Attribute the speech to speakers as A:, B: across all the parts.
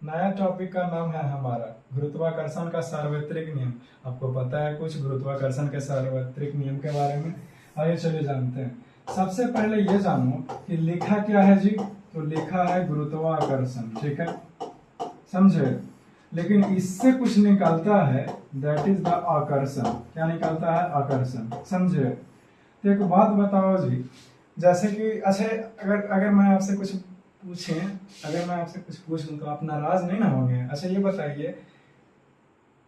A: नया टॉपिक का नाम है हमारा गुरुत्वाकर्षण का सार्वत्रिक नियम। आपको पता है कुछ गुरुत्वाकर्षण के सार्वत्रिक नियम के बारे में? आइए चलिए जानते हैं। सबसे पहले ये जानो कि लिखा क्या है जी। तो लिखा है गुरुत्वाकर्षण, ठीक है, समझे। लेकिन इससे कुछ निकलता है, दैट इज द आकर्षण। क्या निकलता है? आकर्षण, समझे। तो एक बात बताओ जी, जैसे कि अच्छा, अगर अगर मैं आपसे कुछ पूछें, अगर मैं आपसे कुछ पूछूं तो आप नाराज नहीं ना होंगे? अच्छा ये बताइए,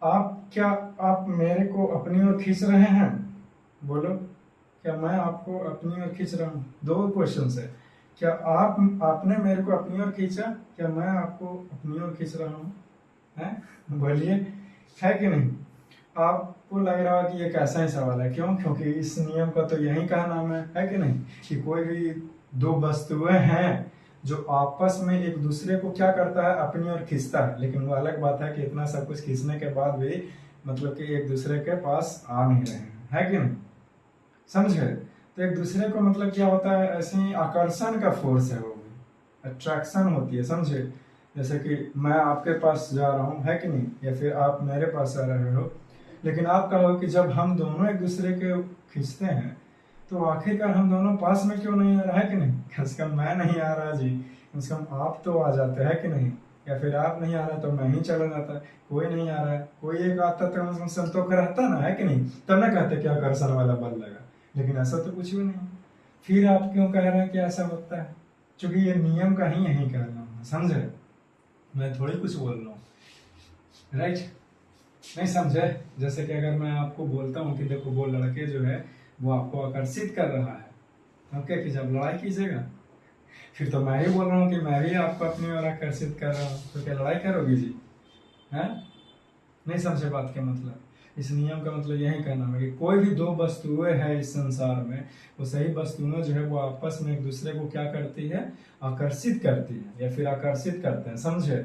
A: आप मेरे को अपनी ओर खींच रहे हैं? बोलो, क्या मैं आपको अपनी ओर खींच रहा हूँ? दो क्वेश्चन है। क्या आपने मेरे को अपनी ओर खींचा? क्या मैं आपको अपनी ओर खींच रहा हूँ? हैं? बोलिए, है कि नहीं? आपको लग रहा है कि ये कैसा ही सवाल है। क्यों? क्योंकि इस नियम का तो यही का नाम है कि नहीं, कि कोई भी दो वस्तुएं हैं जो आपस में एक दूसरे को क्या करता है, अपनी ओर खींचता है। लेकिन वो अलग बात है कि इतना सब कुछ खींचने के बाद भी मतलब कि एक दूसरे के पास आ नहीं रहे हैं, है कि नहीं, समझे। तो एक दूसरे को मतलब क्या होता है, ऐसे ही आकर्षण का फोर्स है, वो भी अट्रैक्शन होती है, समझे। जैसे कि मैं आपके पास जा रहा हूँ, है कि नहीं, या फिर आप मेरे पास आ रहे हो। लेकिन आप कहो कि जब हम दोनों एक दूसरे के खींचते हैं तो आखिरकार हम दोनों पास में क्यों नहीं आ रहा है कि नहीं? कम से कम मैं नहीं आ रहा जी, कम से कम आप तो आ जाते हैं कि नहीं, या फिर आप नहीं आ रहा तो मैं ही चला जाता। कोई नहीं आ रहा है, कोई एक आता तो कम से कम संतोष रहता ना, है कि नहीं, तब ना कहते क्या आकर्षण वाला बल लगा। लेकिन ऐसा तो कुछ भी नहीं। फिर आप क्यों कह रहे हैं कि ऐसा होता है? क्योंकि ये नियम का ही यही कहना है, समझे। मैं थोड़ी कुछ बोल रहा हूँ, राइट, नहीं समझे। जैसे कि अगर मैं आपको बोलता हूँ कि देखो वो लड़के जो है वो आपको आकर्षित कर रहा है, तो क्या कीजिए, आप लड़ाई कीजिएगा। फिर तो मैं ही बोल रहा हूँ कि मैं भी आपको अपनी ओर आकर्षित कर रहा हूँ, तो क्या लड़ाई करोगी जी? हैं? नहीं समझे बात का मतलब। इस नियम का मतलब यही कहना है कि कोई भी दो वस्तुएं हैं इस संसार में, वो सही वस्तुएं जो है वो आपस में एक दूसरे को क्या करती है, आकर्षित करती है, या फिर आकर्षित करते हैं, समझे।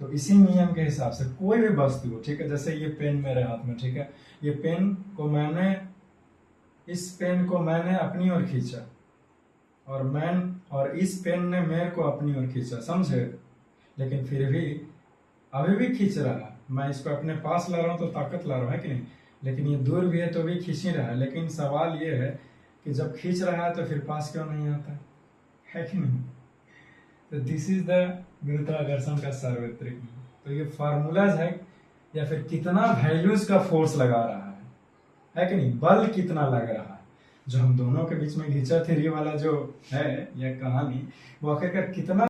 A: तो इसी नियम के हिसाब से कोई भी वस्तु हो, ठीक है, जैसे ये पेन मेरे हाथ में, ठीक है, ये पेन को मैंने, इस पेन को मैंने अपनी ओर खींचा, और इस पेन ने मेरे को अपनी ओर खींचा, समझे। लेकिन फिर भी अभी भी खींच रहा है, मैं इसको अपने पास ला रहा हूँ तो ताकत ला रहा हूँ, है कि नहीं। लेकिन ये दूर भी है तो भी खींच ही रहा है। लेकिन सवाल ये है कि जब खींच रहा है तो फिर पास क्यों नहीं आता, है कि नहीं। तो दिस इज द गुरुत्वाकर्षण का सार्वत्रिक नियम। तो ये फार्मूलाज है, या फिर कितना वैल्यूज का फोर्स लगा रहा है कि नहीं, बल कितना लग रहा है। जो हम दोनों के बीच में घिंचा थियरी वाला जो है यह कहानी, वो आखिरकार कितना